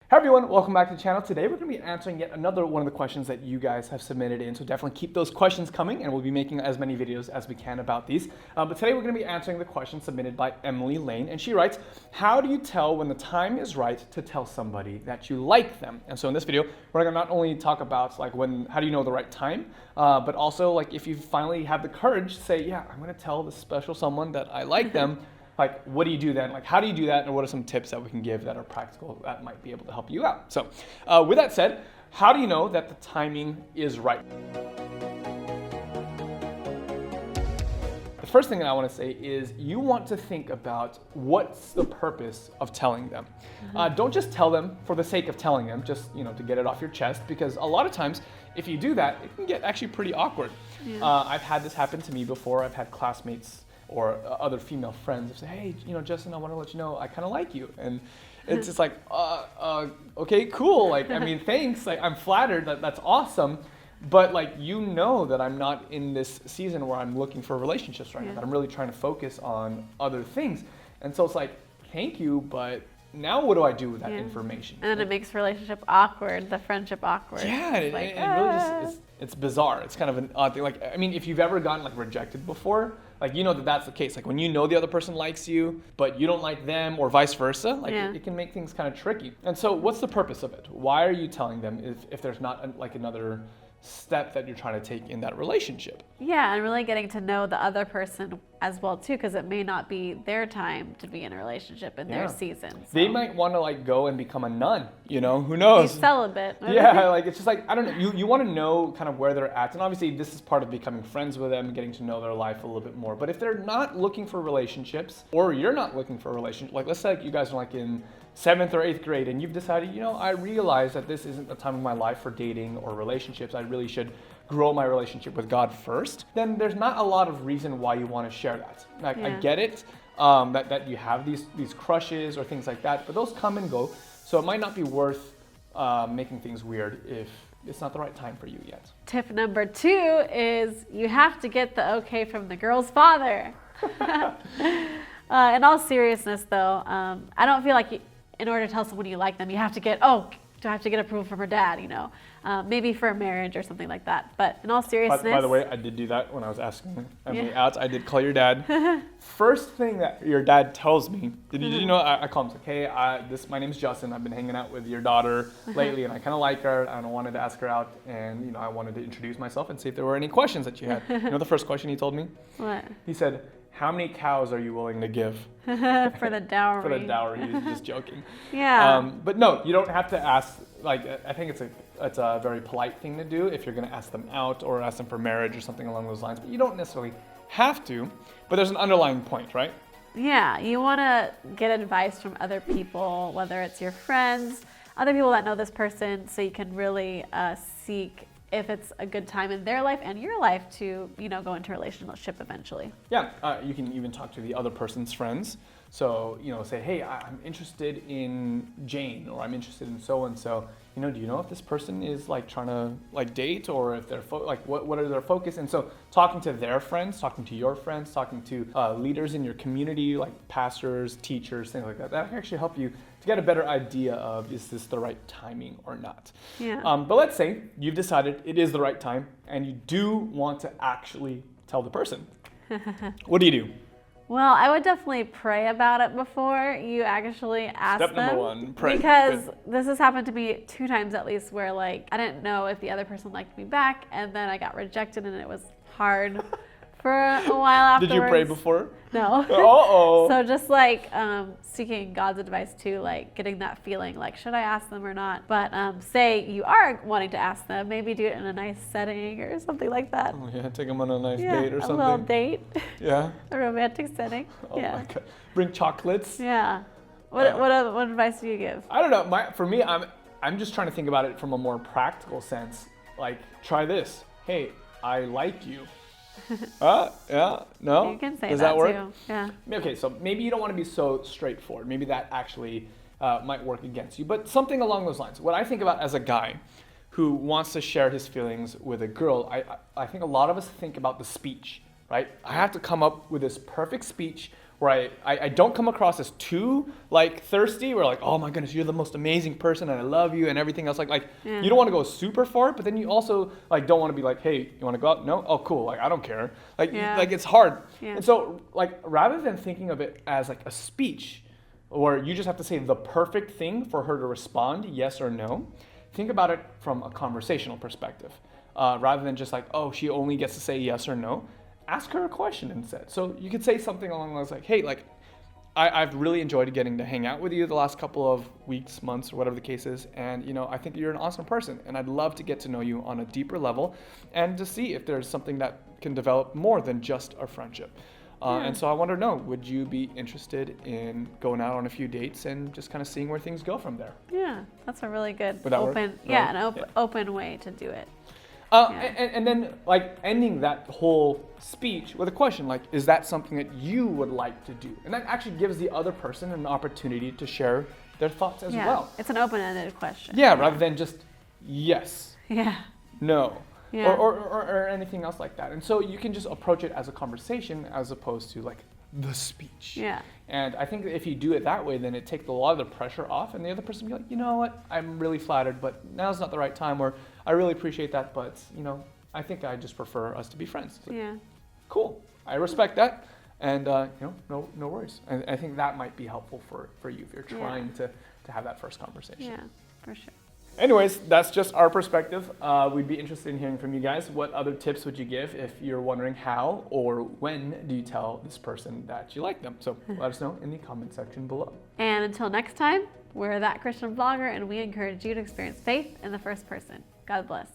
Hey everyone, welcome back to the channel. Today we're going to be answering yet another one of the questions that you guys have submitted in, so definitely keep those questions coming and we'll be making as many videos as we can about these. But today we're going to be answering the question submitted by Emily Lane, and she writes, how do you tell when the time is right to tell somebody that you like them? And so in this video, we're going to not only talk about like how do you know the right time, but also like if you finally have the courage to say, yeah, I'm going to tell this special someone that I like them. Like, what do you do then? Like, how do you do that? And what are some tips that we can give that are practical that might be able to help you out? So with that said, how do you know that the timing is right? The first thing that I want to say is you want to think about what's the purpose of telling them. Don't just tell them for the sake of telling them, just to get it off your chest, because a lot of times if you do that, it can get actually pretty awkward. Yeah. I've had this happen to me before. I've had classmates or other female friends say, hey, Justin, I want to let you know I kind of like you. And it's just like, okay, cool. Like, I mean, thanks. Like, I'm flattered. That's awesome. But like, that I'm not in this season where I'm looking for relationships right now, that I'm really trying to focus on other things. And so it's like, thank you, but now what do I do with that information? And then it makes relationship awkward, the friendship awkward. Yeah, it really just, it's bizarre. It's kind of an odd thing. Like, I mean, if you've ever gotten like rejected before, like, that that's the case. Like when the other person likes you, but you don't like them, or vice versa, like it can make things kind of tricky. And so what's the purpose of it? Why are you telling them if there's not like another step that you're trying to take in that relationship? Yeah, and really getting to know the other person as well too, because it may not be their time to be in a relationship in their season. So. They might want to like go and become a nun, who knows? Be celibate. Yeah, like it's just like, I don't know, you want to know kind of where they're at, and obviously this is part of becoming friends with them, getting to know their life a little bit more. But if they're not looking for relationships, or you're not looking for a relationship, like let's say you guys are like in 7th or 8th grade and you've decided, I realize that this isn't the time of my life for dating or relationships. I really should grow my relationship with God first. Then there's not a lot of reason why you want to share that. Like, I get it, that you have these crushes or things like that, but those come and go. So it might not be worth making things weird if it's not the right time for you yet. Tip number 2 is you have to get the okay from the girl's father. In all seriousness though, I don't feel like in order to tell someone you like them, you have to get, do I have to get approval from her dad, maybe for a marriage or something like that. But in all seriousness. By the way, I did do that when I was asking Emily out. I did call your dad. First thing that your dad tells me, I call him, hey, my name's Justin. I've been hanging out with your daughter lately and I kind of like her and I wanted to ask her out and, I wanted to introduce myself and see if there were any questions that you had. The first question he told me? What? He said, how many cows are you willing to give? For the dowry. For the dowry, he's just joking. Yeah. But no, you don't have to ask, like, I think it's a very polite thing to do if you're gonna ask them out or ask them for marriage or something along those lines, but you don't necessarily have to, but there's an underlying point, right? Yeah, you wanna get advice from other people, whether it's your friends, other people that know this person, so you can really seek if it's a good time in their life and your life to, go into a relationship eventually. Yeah, you can even talk to the other person's friends. So, say, hey, I'm interested in Jane, or I'm interested in so-and-so. Do you know if this person is like trying to like date, or if they're what are their focus? And so talking to their friends, talking to your friends, talking to leaders in your community, like pastors, teachers, things like that, that can actually help you to get a better idea of, is this the right timing or not? Yeah. But let's say you've decided it is the right time and you do want to actually tell the person. What do you do? Well, I would definitely pray about it before you actually ask them. Step number 1, pray. Because this has happened to me 2 times at least, where like I didn't know if the other person liked me back, and then I got rejected, and it was hard for a while afterwards. Did you pray before? No. Uh-oh. So just like seeking God's advice too, like getting that feeling like, should I ask them or not? But say you are wanting to ask them, maybe do it in a nice setting or something like that. Oh yeah, take them on a nice date or something. A little date. Yeah. A romantic setting. Oh my God. Bring chocolates. Yeah. What advice do you give? I don't know. For me, I'm just trying to think about it from a more practical sense. Like, try this. Hey, I like you. Yeah, no? You can say Does that work? too. Yeah. Okay, so maybe you don't want to be so straightforward. Maybe that actually might work against you, but something along those lines. What I think about as a guy who wants to share his feelings with a girl, I think a lot of us think about the speech, right? I have to come up with this perfect speech where I don't come across as too like thirsty, where like, oh my goodness, you're the most amazing person and I love you and everything else. Like Yeah. you don't want to go super far, but then you also like don't want to be like, hey, you want to go out? No? Oh, cool. Like I don't care. Like Yeah. like it's hard. Yeah. And so like rather than thinking of it as like a speech, or you just have to say the perfect thing for her to respond yes or no, think about it from a conversational perspective. Rather than just like, oh, she only gets to say yes or no, ask her a question instead. So you could say something along the lines like, hey, like, I've really enjoyed getting to hang out with you the last couple of weeks, months, or whatever the case is. And, you know, I think you're an awesome person. And I'd love to get to know you on a deeper level and to see if there's something that can develop more than just a friendship. And so I want to know, would you be interested in going out on a few dates and just kind of seeing where things go from there? Yeah, that's a really good Would that work? open, Yeah. an open way to do it. Yeah. And then like ending that whole speech with a question like, is that something that you would like to do? And that actually gives the other person an opportunity to share their thoughts as well. It's an open-ended question. Yeah, rather than just yes, Yeah. no, Yeah. or anything else like that. And so you can just approach it as a conversation as opposed to like the speech. Yeah. And I think that if you do it that way, then it takes a lot of the pressure off, and the other person will be like, you know what, I'm really flattered, but now's not the right time, or I really appreciate that, but you know, I think I just prefer us to be friends. It's like, Yeah. cool, I respect that, and you know, no worries. And I think that might be helpful for you if you're trying to have that first conversation. Yeah, for sure. Anyways, that's just our perspective. We'd be interested in hearing from you guys. What other tips would you give if you're wondering how or when do you tell this person that you like them? So let us know in the comment section below. And until next time, we're That Christian Vlogger, and we encourage you to experience faith in the first person. God bless.